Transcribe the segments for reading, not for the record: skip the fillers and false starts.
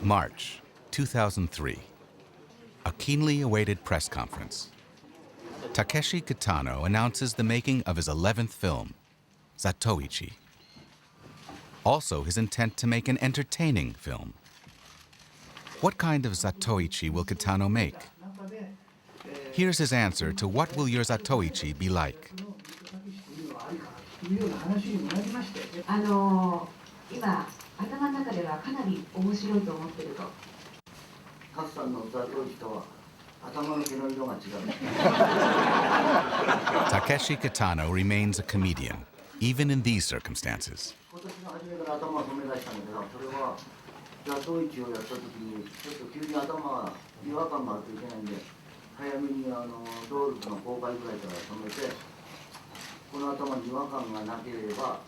March 2003. A keenly awaited press conference. Takeshi Kitano announces the making of his 11th film, Zatoichi. Also his intent to make an entertaining film. What kind of Zatoichi will Kitano make? Here's his answer to what will your Zatoichi be like. 今頭の中ではかなり面白いと思ってると。カツさんのザトウイチとは頭の毛の色が違う。Takeshi Kitano remains a comedian, even in these circumstances. 今年の初めから頭を染め出したんだけど、それはザトウイチをやった時にちょっと急に頭が違和感があるといけないんで、早めにドールズの公開ぐらいから染めて、この頭に違和感がなければ。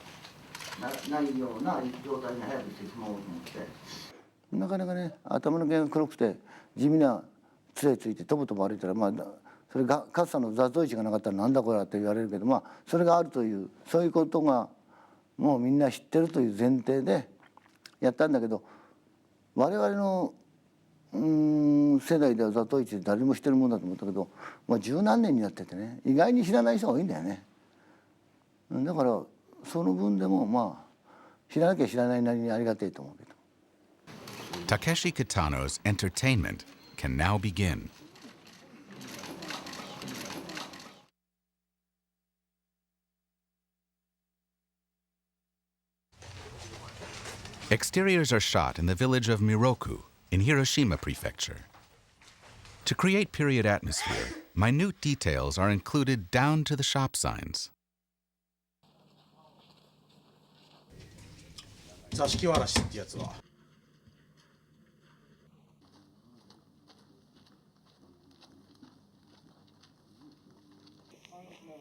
ないような状態に早くしてしまおうと思って。なかなかね、頭の毛が黒くて地味な杖ついてとぼとぼ歩いたら、それがかつさんのザトウイチがなかったらなんだこれって言われるけど、それがあるというそういうことがもうみんな知ってるという前提でやったんだけど、我々の世代ではザトウイチ誰も知ってるもんだと思ったけど、もう十何年になっててね、意外に知らない人が多いんだよね。だからその分でも知らなきゃ知らないなりにありがたいと思うけど。Takeshi Kitano's entertainment can now begin. Exteriors are shot in the village of Miroku in Hiroshima Prefecture. To create period atmosphere, minute details are included down to the shop signs. 座敷わらしってやつは。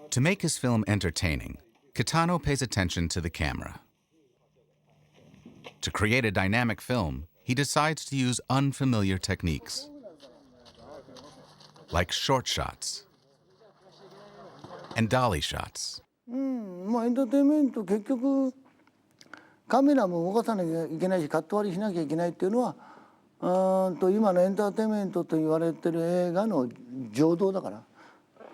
To make his film entertaining, Kitano pays attention to the camera. To create a dynamic film, he decides to use unfamiliar techniques, like short shots and dolly shots. エンターテインメント結局カメラも動かさなきゃいけないしカット割りしなきゃいけないっていうのは今のエンターテインメントと言われてる映画の情動だから、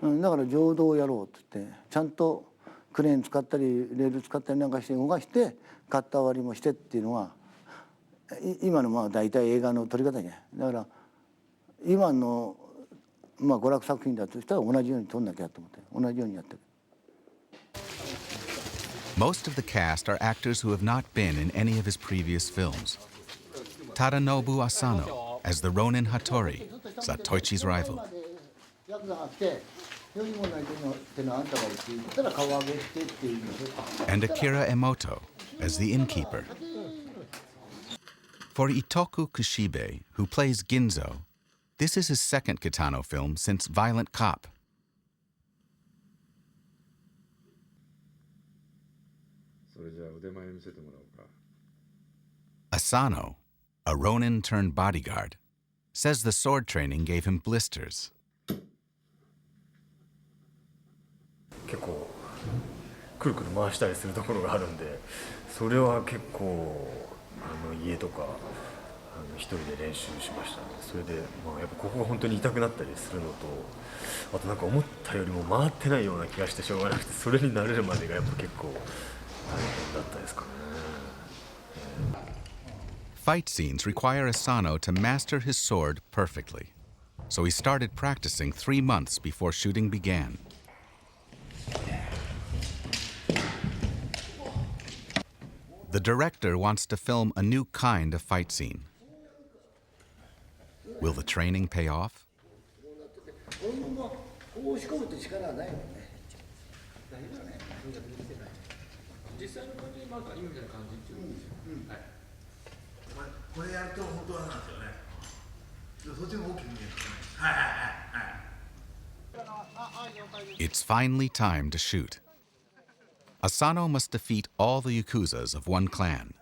だから情動をやろうって言ってちゃんとクレーン使ったりレール使ったりなんかして動かしてカット割りもしてっていうのが今の大体映画の撮り方じゃない。だから今の娯楽作品だとしたら同じように撮んなきゃと思って同じようにやってる。Most of the cast are actors who have not been in any of his previous films. Tadanobu Asano as the Ronin Hattori, Zatoichi's rival. And Akira Emoto as the innkeeper. For Itoku Kushibe, who plays Ginzo, this is his second Kitano film since Violent Cop. Asano, a Ronin turned bodyguard, says the sword training gave him blisters. 結構くるくる回したりするところがあるんで、それは結構家とか一人で練習しましたね。それでやっぱここが本当に痛くなったりするのと、あとなんか思ったよりも回ってないような気がしてしょうがなくて、それに慣れるまでがやっぱ結構大変だったですかね。Fight scenes require Asano to master his sword perfectly, so he started practicing 3 months before shooting began. The director wants to film a new kind of fight scene. Will the training pay off? It's finally time to shoot. Asano must defeat all the Yakuzas of one clan.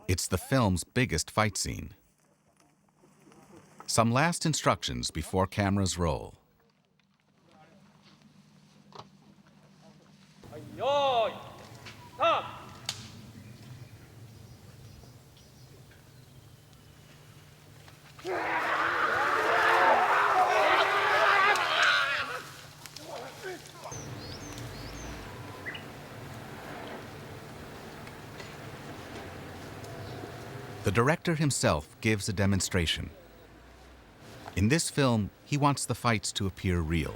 It's the film's biggest fight scene. Some last instructions before cameras roll. The director himself gives a demonstration. In this film, he wants the fights to appear real.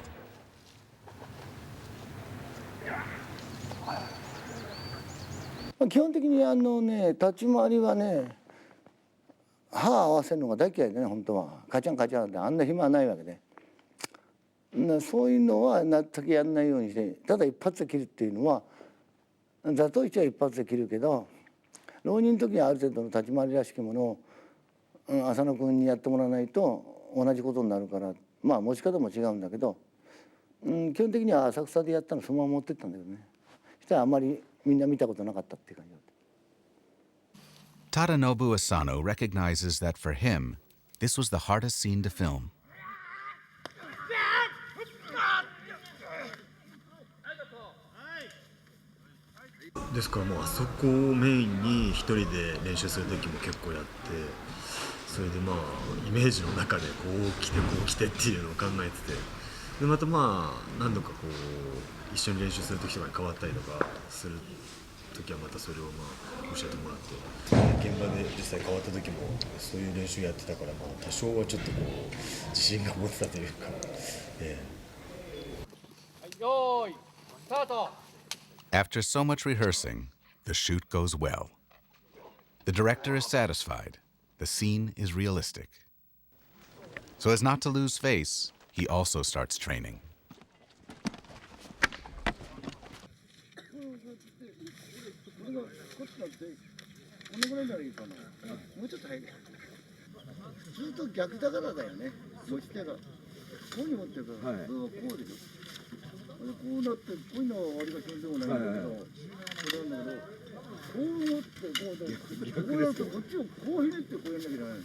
基本的に立ち回りはね、歯合わせるのが大嫌いでね、本当は。カチャンカチャンってあんな暇はないわけで。そういうのはなるだけやんないようにして、ただ一発で切るっていうのは、ザトウイチは一発で切るけど、浪人の時にある程度の立ち回りらしきものを、浅野君にやってもらわないと同じことになるから、まあ持ち方も違うんだけど、基本的には浅草でやったのそのまま持ってったんだけどね。そしたらあんまりみんな見たことなかったっていう感じだった。Tadanobu Asano recognizes that for him, this was the hardest scene to film. ですからもうあそこをメインに一人で練習する時も結構やって、それでまあイメージの中でこう来てこう来てっていうのを考えてて、でまたまあ何度かこう一緒に練習する時とかに変わったりとかする時はまたそれをまあ教えてもらって、現場で実際変わった時もそういう練習やってたから、まあ多少はちょっとこう自信が持てたというか。よーいスタート。After so much rehearsing, the shoot goes well. The director is satisfied. The scene is realistic. So as not to lose face, he also starts training. ずっと逆だからだよね。持ち手がこうに持ってるから、普通はこうでしょ。こうなってこういうのは割りがしでもないんだけど、これなんだけど、こう持ってこうで、こうなるとこっちをこうひねってこうやんなきゃいけないよね。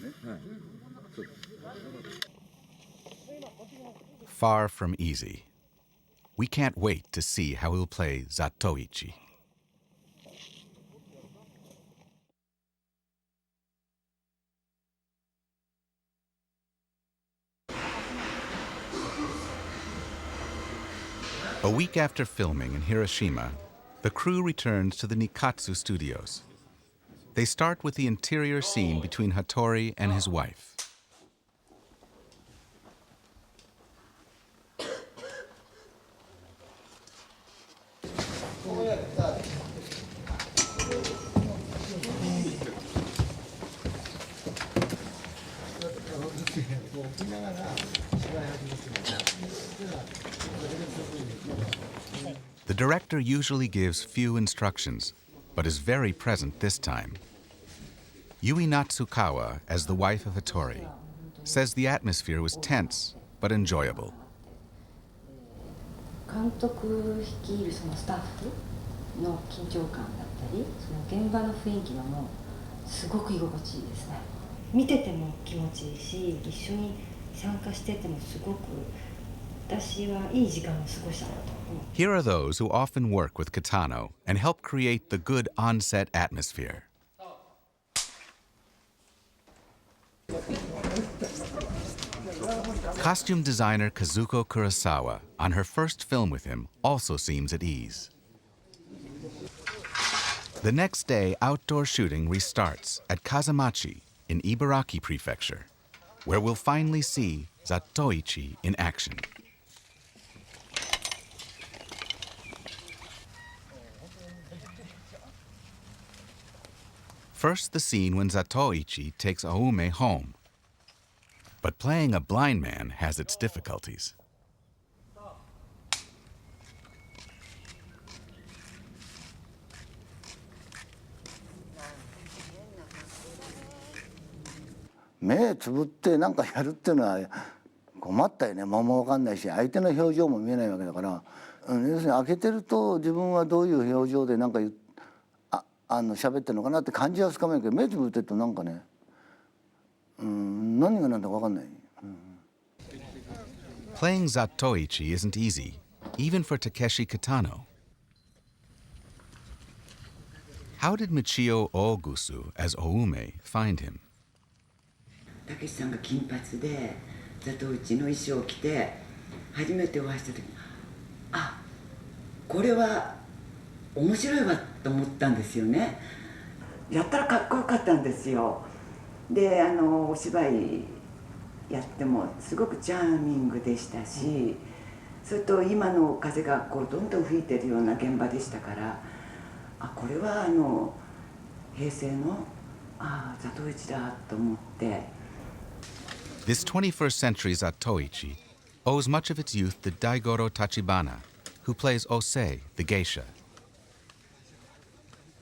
Far from easy. We can't wait to see how he'll play Zatoichi. A week after filming in Hiroshima, the crew returns to the Nikatsu studios. They start with the interior scene between Hattori and his wife. The director usually gives few instructions, but is very present this time. Yui Natsukawa, as the wife of Hattori, says the atmosphere was tense but enjoyable. 監督率いるそのスタッフの緊張感だったり、その現場の雰囲気がもうすごく居心地いいですね。見てても気持ちいいし、一緒に参加しててもすごく私はいい時間を過ごしたなと思う。Here are those who often work with Kitano and help create the good on-set atmosphere. Costume designer Kazuko Kurosawa, on her first film with him, also seems at ease. The next day, outdoor shooting restarts at Kazamachi in Ibaraki Prefecture, where we'll finally see Zatoichi in action. First, the scene when Zatoichi takes Aume home. But playing a blind man has its difficulties. 目つぶってなんかやるっていうのは困ったよね。間も分かんないし、相手の表情も見えないわけだから、要するに開けてると自分はどういう表情でなんか喋ってるのかなって感じはつかめるけど、目つぶってるとなんかね、何が何だか分かんない。Playing Zatoichi isn't easy, even for Takeshi Kitano. How did Michio Ogusu as Oume find him? たけしさんが金髪でザトウイチの衣装を着て初めてお会いした時に、あ、これは面白いわと思ったんですよね。やったらかっこよかったんですよ。でお芝居やってもすごくチャーミングでしたし、それと今の風がこうどんどん吹いてるような現場でしたから、これは平成のザトウイチだと思って。 This 21st century Zatoichi owes much of its youth to Daigoro Tachibana, who plays Osei, the geisha.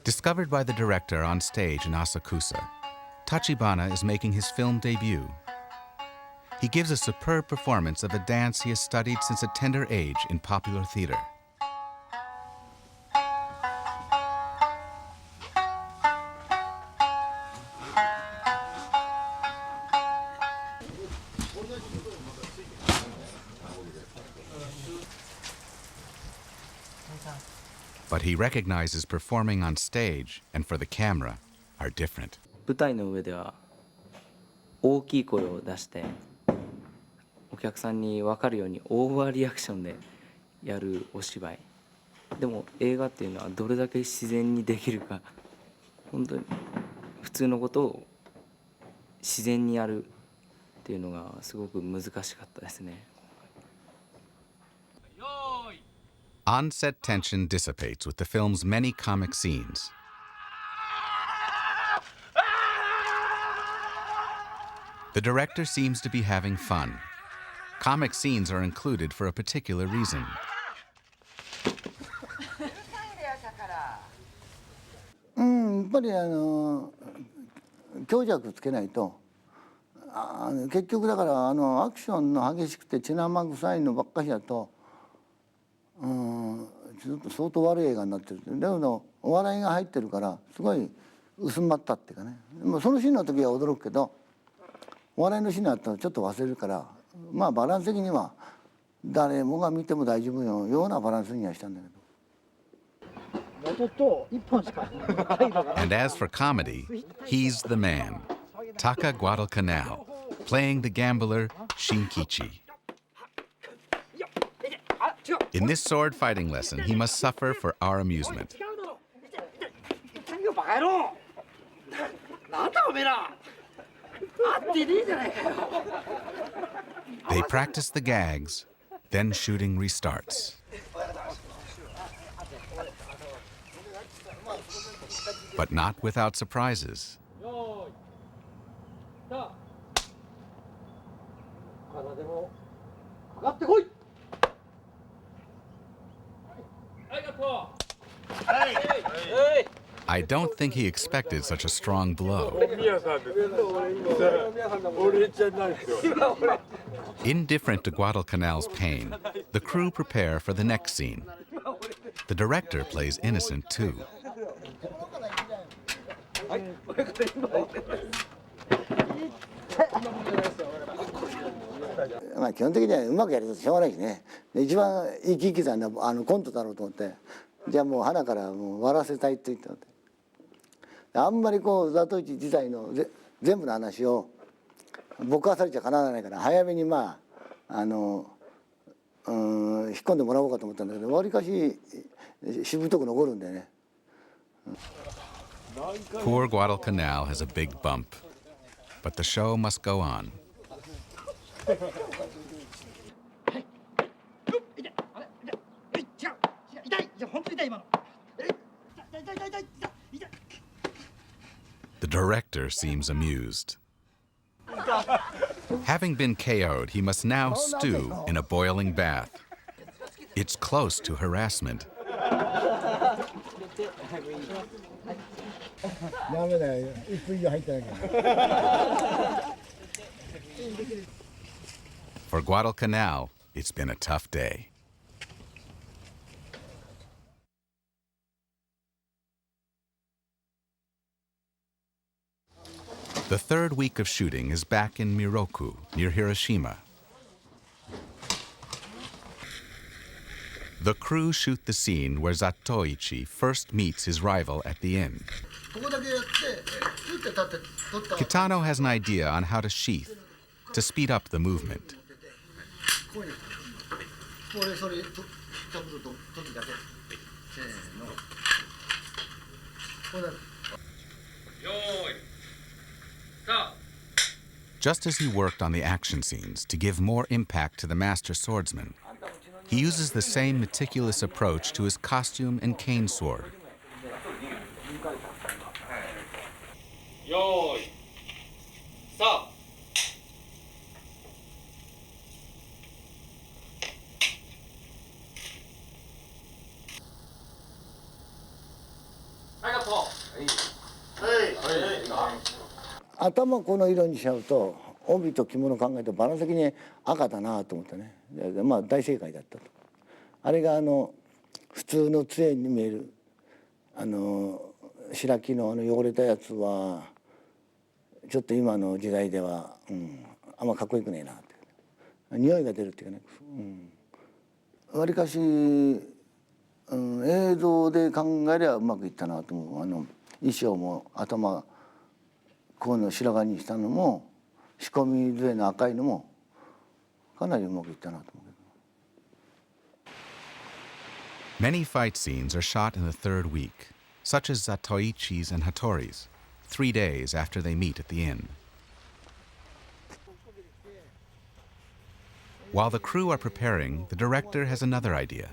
Discovered by the director on stage in Asakusa, Tachibana is making his film debut. He gives a superb performance of a dance he has studied since a tender age in popular theater. But he recognizes performing on stage and for the camera are different. 舞台の上では大きい声を出してお客さんに分かるようにオーバーリアクションでやるお芝居。でも映画っていうのはどれだけ自然にできるか、本当に普通のことを自然にやるっていうのがすごく難しかったですね。 On-set tension dissipates with the film's many comic scenes. The director seems to be having fun. Comic scenes are included for a particular reason. やっぱり強弱つけないと結局だからアクションの激しくて血生臭いのばっかりだとちょっと相当悪い映画になってる。だけどお笑いが入ってるからすごい薄まったっていうかね。もうそのシーンの時は驚くけどお笑いのシーンになったらちょっと忘れるから、まあバランス的には誰もが見ても大丈夫のようなバランスにはしたんだけど。 And as for comedy, he's the man, Taka Guadalcanal, playing the gambler Shinkichi. In this sword fighting lesson, he must suffer for our amusement. They practice the gags, then shooting restarts. But not without surprises. I don't think he expected such a strong blow. Indifferent to Guadalcanal's pain, the crew prepare for the next scene. The director plays innocent too. まあ基本的にはうまくやるとしょうがないしね。一番生き生きたのはコントだろうと思って、じゃあもう花からもう笑わせたいって言ったので、あんまりこうザトウイチ自体の全部の話を僕はされちゃかなわないから早めに引っ込んでもらおうかと思ったんだけど、わりかししぶとく残るんでね。Poor Guadalcanal has a big bump, but the show must go on. The director seems amused. Having been KO'd, he must now stew in a boiling bath. It's close to harassment. For Guadalcanal, it's been a tough day. The third week of shooting is back in Miroku, near Hiroshima. The crew shoot the scene where Zatoichi first meets his rival at the inn. Kitano has an idea on how to sheath, to speed up the movement. Stop. Just as he worked on the action scenes to give more impact to the master swordsman, he uses the same meticulous approach to his costume and cane sword. よーいさあ 頭この色にしちゃうと帯と着物考えてバランス的に赤だなと思ってね。でまあ大正解だったと。あれが普通の杖に見える白木の汚れたやつはちょっと今の時代では、あんまかっこよくねえなって匂いが出るっていうかね、わりかし、映像で考えればうまくいったなと思う。衣装も頭こういうの白髪にしたのも仕込み杖の赤いのもかなりうまくいったなと思う。Many fight scenes are shot in the third week, such as Zatoichi's and Hattori's, 3 days after they meet at the inn. While the crew are preparing, the director has another idea.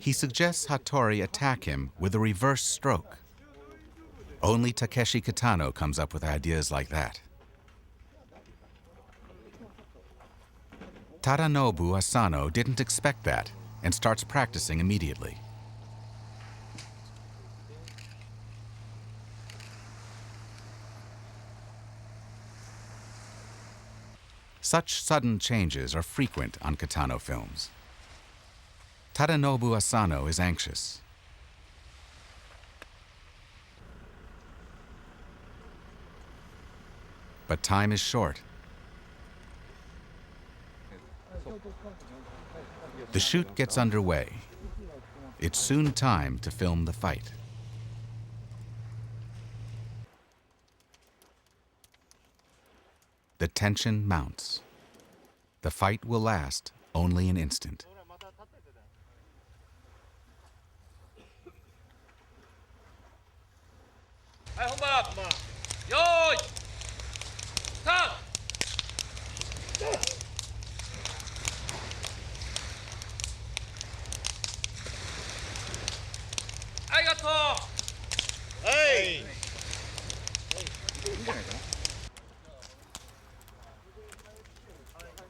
He suggests Hattori attack him with a reverse stroke. Only Takeshi Kitano comes up with ideas like that. Tadanobu Asano didn't expect that and starts practicing immediately. Such sudden changes are frequent on Kitano films. Tadanobu Asano is anxious. But time is short. The shoot gets underway. It's soon time to film the fight. The tension mounts. The fight will last only an instant.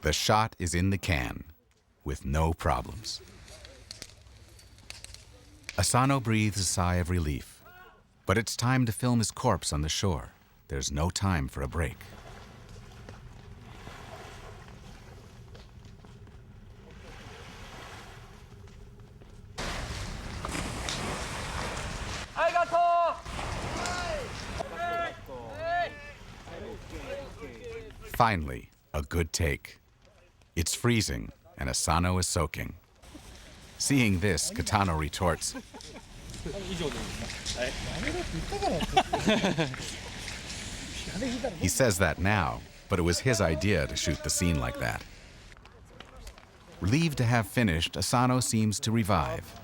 The shot is in the can, with no problems. Asano breathes a sigh of relief, but it's time to film his corpse on the shore. There's no time for a break. Finally, a good take. It's freezing, and Asano is soaking. Seeing this, Kitano retorts, he says that now, but it was his idea to shoot the scene like that. Relieved to have finished, Asano seems to revive.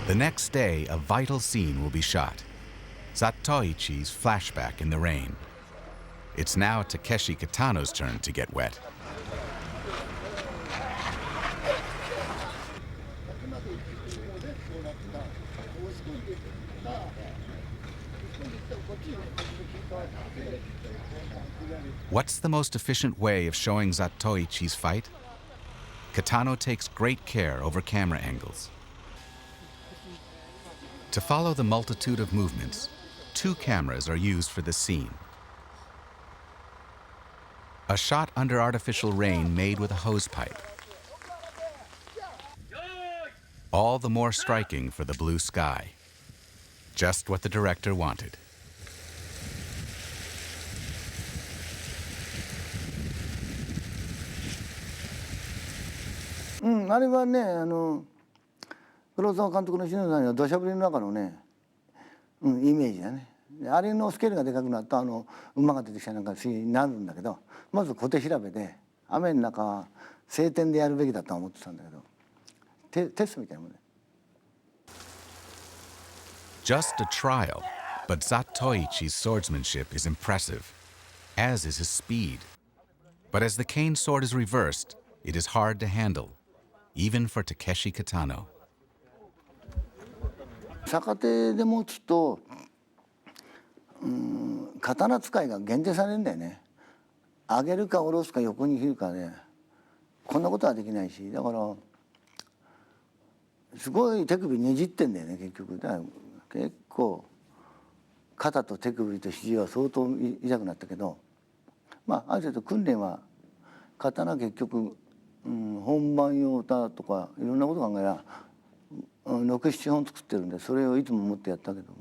The next day, a vital scene will be shot. Zatoichi's flashback in the rain. It's now Takeshi Kitano's turn to get wet. What's the most efficient way of showing Zatoichi's fight? Kitano takes great care over camera angles. To follow the multitude of movements, 2 cameras are used for the scene. A shot under artificial rain made with a hose pipe. All the more striking for the blue sky. Just what the director wanted. Mm, あれはね、黒澤監督の篠田さんには土砂降りの中のね、イメージだね。あれのスケールがでかくなると馬が出てきたなんかになるんだけど、まず小手調べで雨の中は晴天でやるべきだとは思ってたんだけど、テストみたいなもんね。Just a trial, but Zatoichi's swordsmanship is impressive, as is his speed. But as the cane sword is reversed, it is hard to handle, even for Takeshi Kitano. 逆手で持つと、刀使いが限定されるんだよね。上げるか下ろすか横に切るかで、こんなことはできないし、だからすごい手首ねじってんだよね結局。だから結構肩と手首と肘は相当痛くなったけど、まあある程度訓練は刀結局、本番用だとかいろんなこと考えりゃ6、7本作ってるんで、それをいつも持ってやったけども。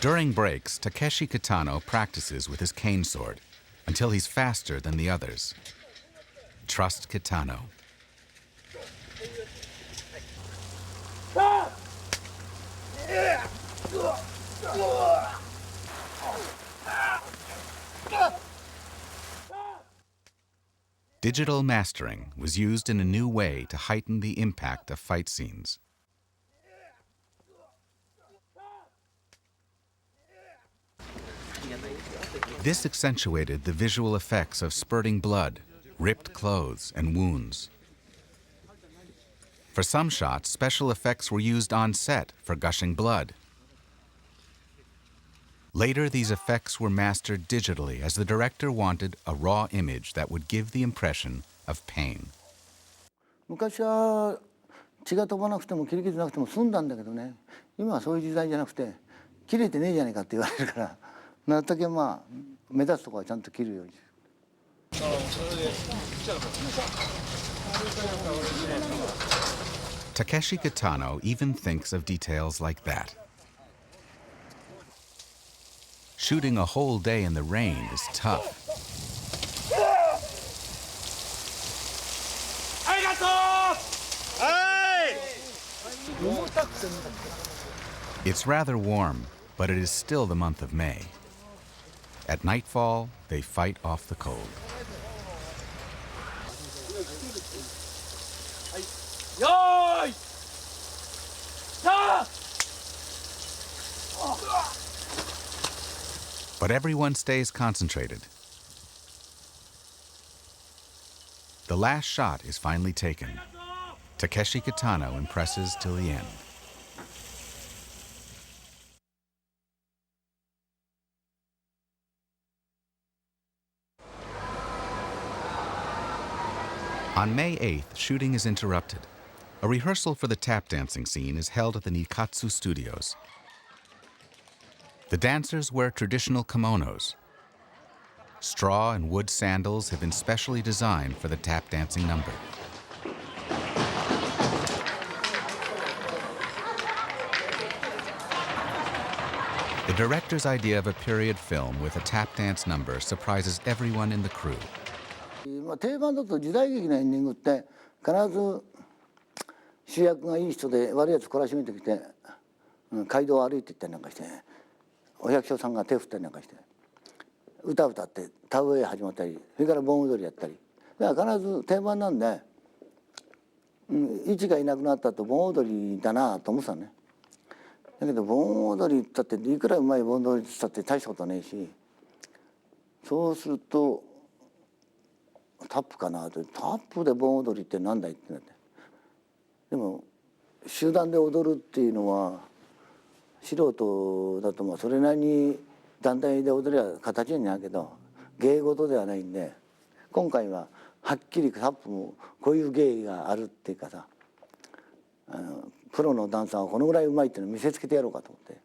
During breaks, Takeshi Kitano practices with his cane sword until he's faster than the others. Trust Kitano. Digital mastering was used in a new way to heighten the impact of fight scenes. This accentuated the visual effects of spurting blood, ripped clothes, and wounds. For some shots, special effects were used on set for gushing blood. Later, these effects were mastered digitally as the director wanted a raw image that would give the impression of pain. 昔は血が飛ばなくても切り傷なくても済んだんだけどね、今はそういう時代じゃなくて切れてねえじゃないかって言われるから、なるだけまあ目立つところはちゃんと切るように。Takeshi Kitano even thinks of details like that. Shooting a whole day in the rain is tough. It's rather warm, but it is still the month of May. At nightfall, they fight off the cold. But everyone stays concentrated. The last shot is finally taken. Takeshi Kitano impresses till the end. On May 8th, shooting is interrupted. A rehearsal for the tap dancing scene is held at the Nikatsu studios. The dancers wear traditional kimonos. Straw and wood sandals have been specially designed for the tap dancing number. The director's idea of a period film with a tap dance number surprises everyone in the crew. 定番だと時代劇のエンディングって必ず主役がいい人で悪いやつ懲らしめてきて、街道を歩いていったりなんかして、お百姓さんが手を振ったりなんかして歌歌って田植え始まったり、それから盆踊りやったり、だから必ず定番なんで、一がいなくなったと盆踊りだなと思ってたね。だけど盆踊りったっていくらうまい盆踊りったって大したことねえし、そうするとタップかなと。タップで盆踊りってなんだいってなって。でも集団で踊るっていうのは素人だとまあそれなりに団体で踊りは形になるけど芸事ではないんで、今回ははっきりタップもこういう芸があるっていうかさ、プロのダンサーはこのぐらいうまいっていうのを見せつけてやろうかと思って。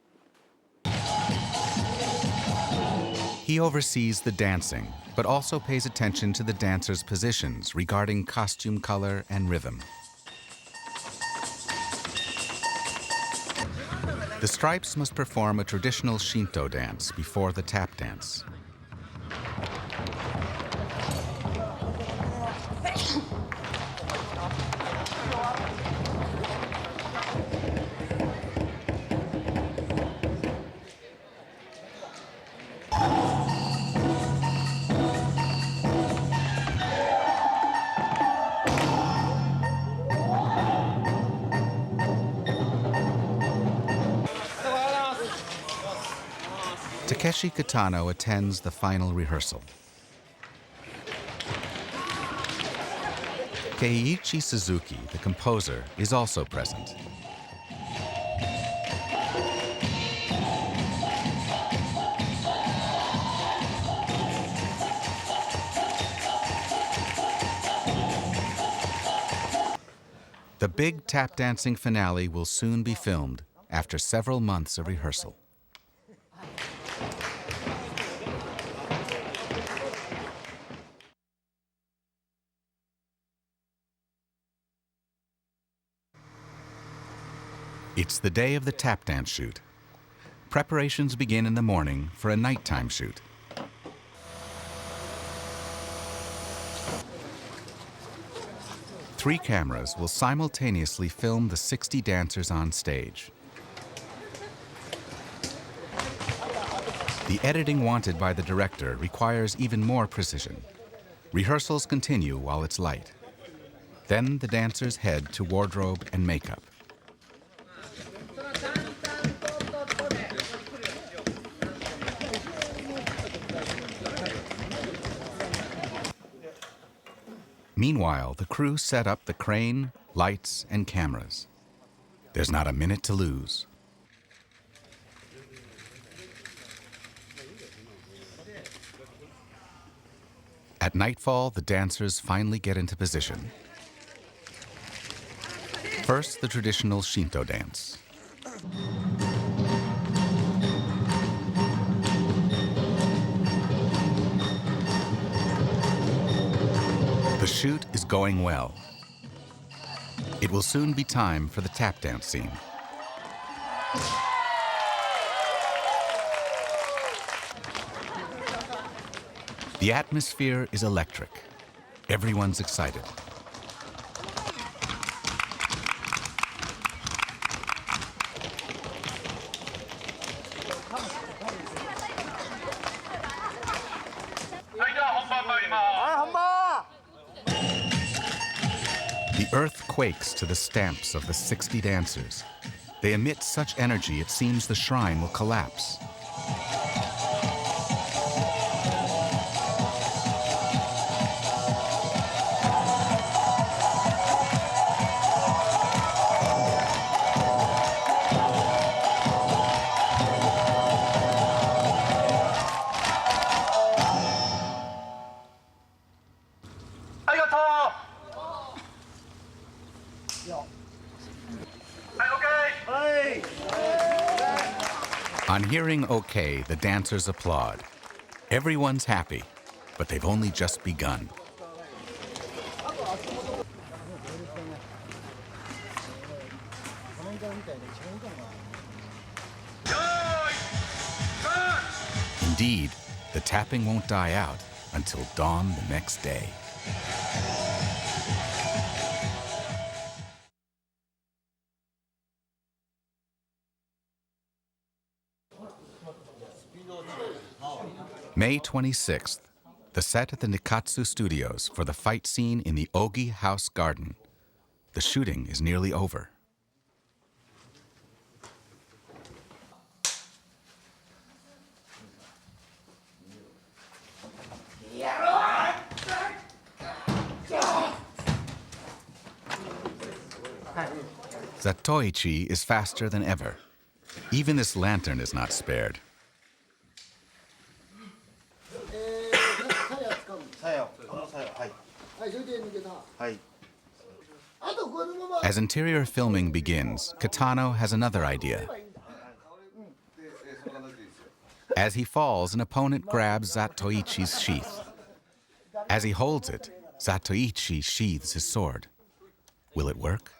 He oversees the dancing, but also pays attention to the dancers' positions regarding costume color and rhythm. The stripes must perform a traditional Shinto dance before the tap dance. Takeshi Kitano attends the final rehearsal. Keiichi Suzuki, the composer, is also present. The big tap dancing finale will soon be filmed after several months of rehearsal. It's the day of the tap dance shoot. Preparations begin in the morning for a nighttime shoot. Three cameras will simultaneously film the 60 dancers on stage. The editing wanted by the director requires even more precision. Rehearsals continue while it's light. Then the dancers head to wardrobe and makeup. Meanwhile, the crew set up the crane, lights, and cameras. There's not a minute to lose. At nightfall, the dancers finally get into position. First, the traditional Shinto dance. The shoot is going well. It will soon be time for the tap dance scene. The atmosphere is electric. Everyone's excited. The earth quakes to the stamps of the 60 dancers. They emit such energy it seems the shrine will collapse. On hearing okay, the dancers applaud. Everyone's happy, but they've only just begun. Indeed, the tapping won't die out until dawn the next day. May 26th, the set at the Nikatsu Studios for the fight scene in the Ogi House Garden. The shooting is nearly over. Zatoichi is faster than ever. Even this lantern is not spared. As interior filming begins, Kitano has another idea. As he falls, an opponent grabs Zatoichi's sheath. As he holds it, Zatoichi sheathes his sword. Will it work?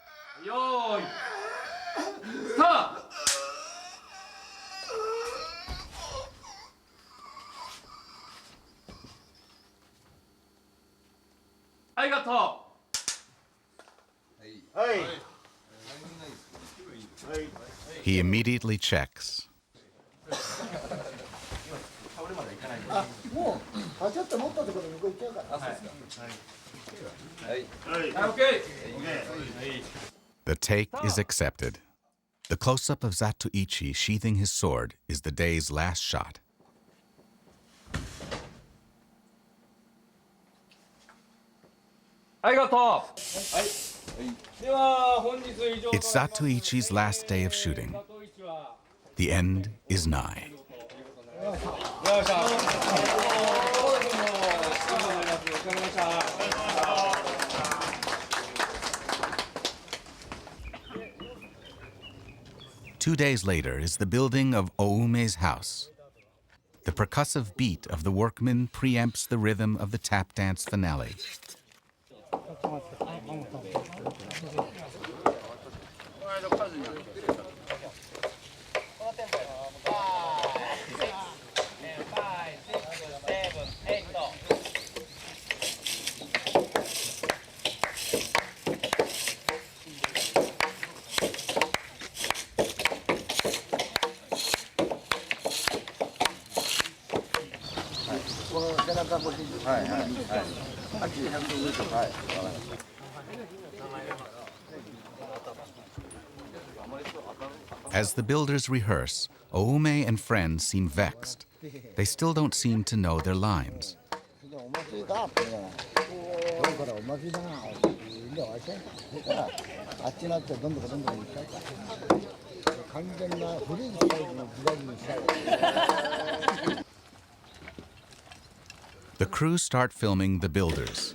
He immediately checks. The take is accepted. The close-up of Zatoichi sheathing his sword is the day's last shot. ありがとう。はい。では本日以上となります。 It's Zatoichi's last day of shooting. The end is nigh. よっしゃ。お疲れ様でした。Two days later is the building of Oume's house. The percussive beat of the workmen preempts the rhythm of the tap dance finale. As the builders rehearse, Oume and friends seem vexed. They still don't seem to know their lines. The crew start filming the builders.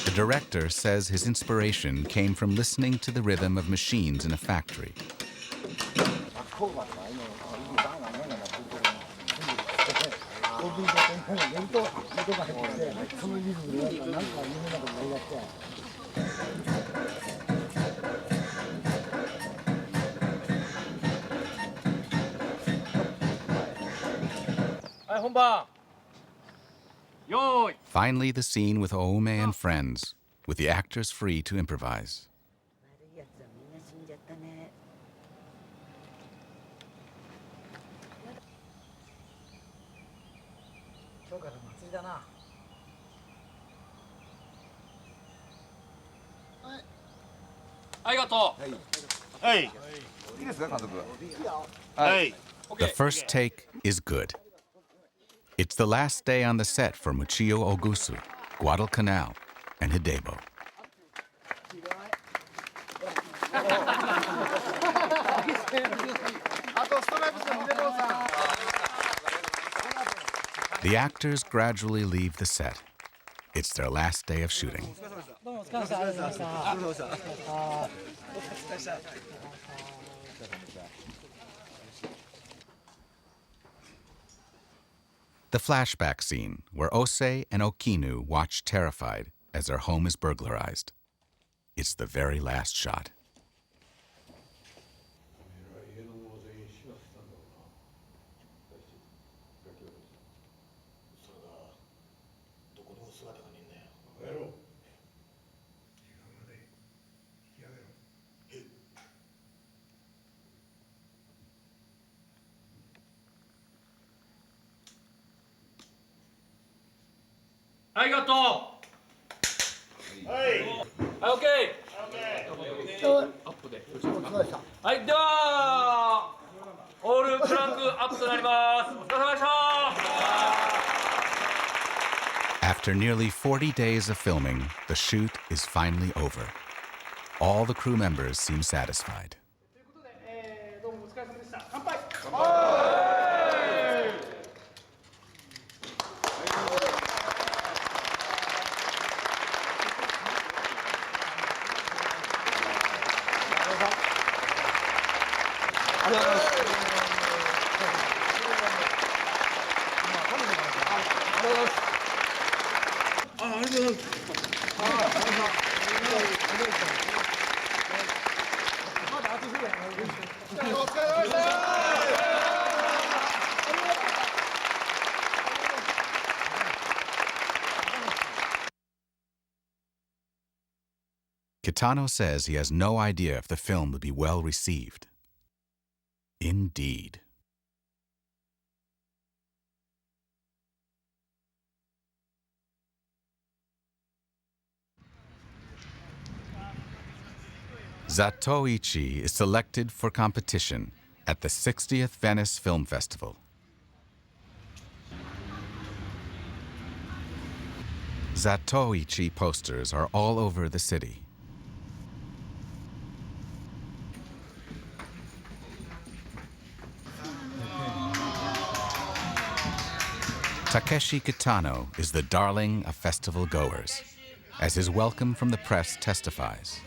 The director says his inspiration came from listening to the rhythm of machines in a factory. Finally, the scene with Oume and friends, with the actors free to improvise. The first take is good. It's the last day on the set for Muchiyo Ogusu, Guadalcanal, and Hidebo. The actors gradually leave the set. It's their last day of shooting. The flashback scene where Osei and Okinu watch terrified as their home is burglarized. It's the very last shot. After nearly 40 days of filming, the shoot is finally over. All the crew members seem satisfied. Kitano says he has no idea if the film will be well received. Indeed. Zatoichi is selected for competition at the 60th Venice Film Festival. Zatoichi posters are all over the city. Takeshi Kitano is the darling of festival goers, as his welcome from the press testifies.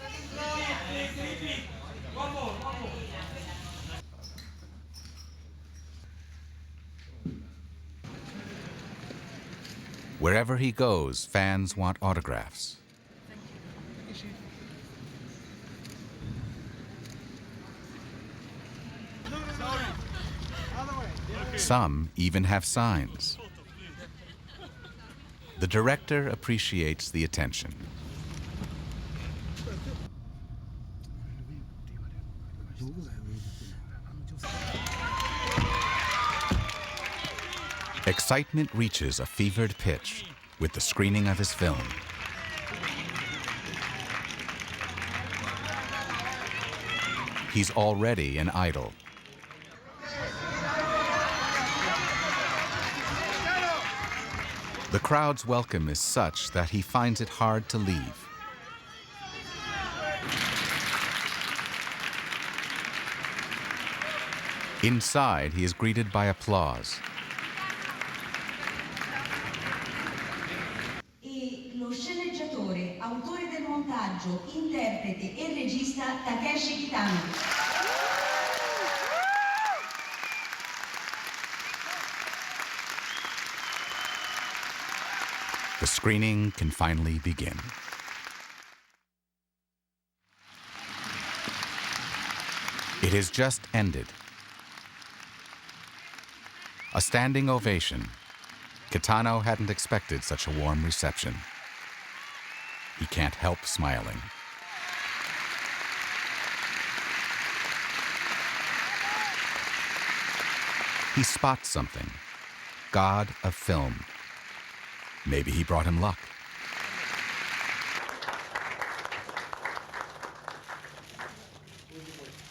Wherever he goes, fans want autographs. Some even have signs. The director appreciates the attention. Excitement reaches a fevered pitch with the screening of his film. He's already an idol. The crowd's welcome is such that he finds it hard to leave. Inside, he is greeted by applause. Lo sceneggiatore, autore del montaggio, interprete e regista Takeshi Kitano. The screening can finally begin. It has just ended. A standing ovation. Kitano hadn't expected such a warm reception. He can't help smiling. He spots something. God of film. Maybe he brought him luck.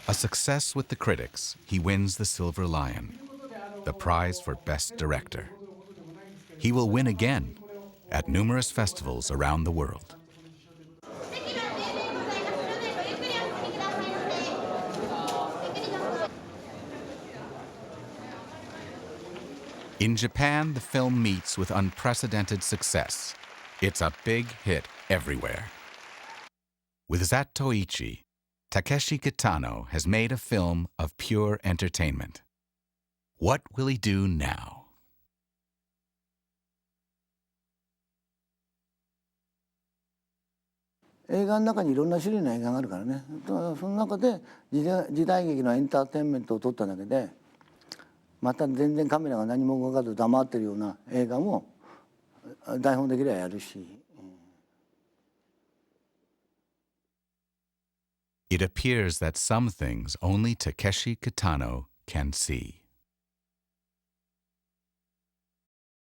A success with the critics, he wins the Silver Lion, the prize for Best Director. He will win again at numerous festivals around the world. In Japan, the film meets with unprecedented success. It's a big hit everywhere. With Zatoichi, Takeshi Kitano has made a film of pure entertainment. What will he do now? 映画の中にいろんな種類の映画があるからね。その中で時代劇のエンターテインメントを撮っただけで、また全然カメラが何も動かず黙ってるような映画も台本できればやるし。It appears that some things only Takeshi Kitano can see.